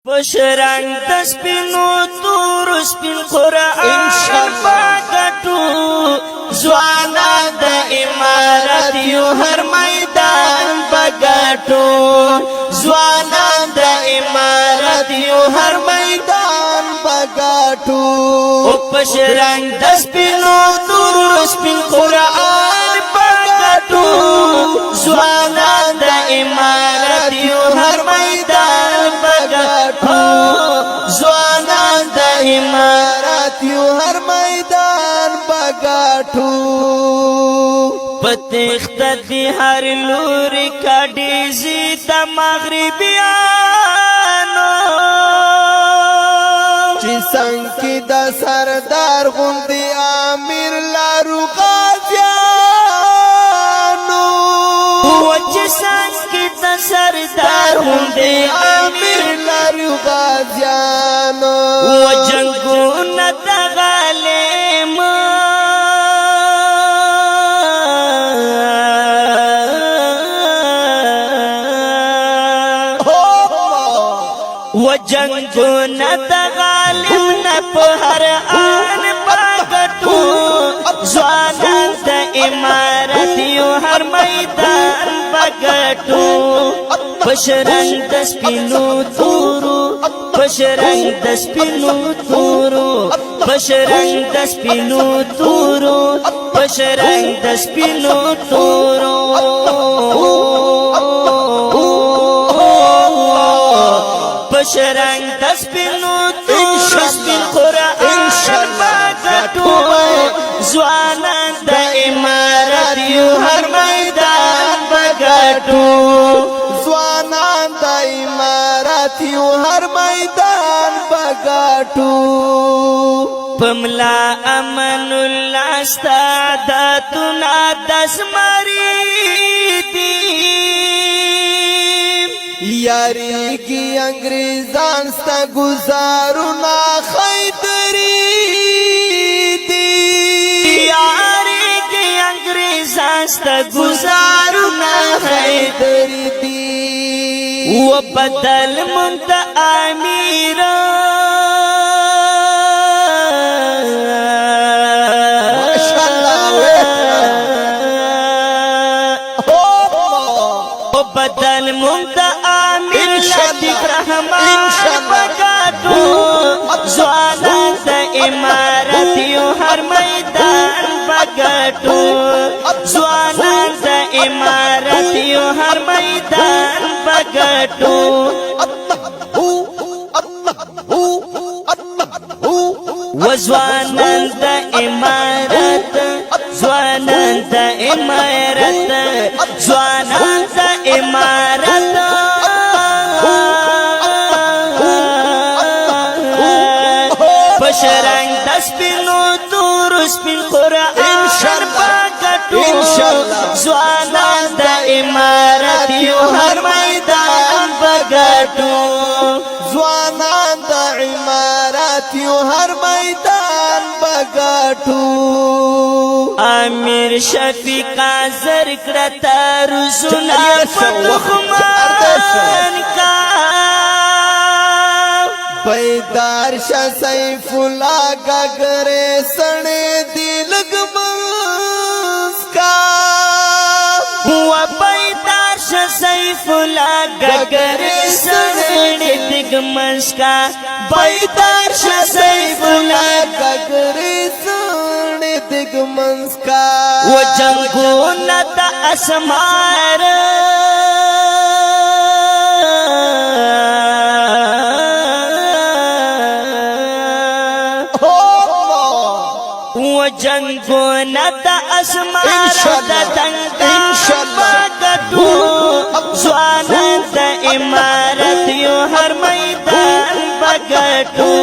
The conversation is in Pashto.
پشرنگ دسپینو تور سپین قرآن باگٹو زوانا دا امارت یو ہر میدان باگٹو زوانا دا امارت یو ہر میدان باگٹو پشرنگ دسپینو تور سپین قرآن باگٹو زوانا دا امارت یو ہر میدان باگٹو زوانان دا امارات یو ہر میدان باگاٹو پتیخت دی ہر لوری کا ڈیزی دا مغربیانو چی سنکی دا سردار غندی آمیر لارو غازیانو وچی سنکی دا سردار غندی آمیر لارو غازیانو وجنگونا دا غالیم وجنگونا دا غالیم نپہر آن باگٹو زوانان دا امارت یو ہر میدان باگٹو پشرنگ دسپینو تورو پشرنگ دسپینو تورو پشرنگ دسپینو تورو پشرنگ دسپینو تورو پشرنگ دسپینو تورو سپین قرآن باگٹو زوانان دا امارت یو ہر میدان باگٹو زوانان دا امارت یو ہر میدان باگٹو پملا امن اللہ استعدادنا دسمری دی یاری کی انگریزان ستا گزارونا خیدری دی یاری کی انگریزان ستا گزارونا خیدری دی و بدل منت امیران بدل منت آمیر لطیف رحمان باگٹو زوانان دا امارت یو ہر میدان باگٹو زوانان دا امارت یو ہر میدان باگٹو وزوانان دا امارت زوانان دا امارت زوانان دا امارت پشرنگ دسپینو تور سپین قرآن باگٹو زوانان دا امارت یو ہر میدان باگٹو زوانان دا امارت یو ہر میدان باگٹو امیر شفیقا زرکرتا رسولا فتخمان کا بیدار شاہ سیف اللہ گگرے سنے دلگ منسکا ہوا بیدار شاہ سیف اللہ گگرے سنے دلگ منسکا بیدار شاہ سیف اللہ گگرے سنے دلگ منسکا و جنگونا دا اسمار جنگونا دا اسمار دا دنگا باگٹو زوانان دا امارت یو ہر میدان باگٹو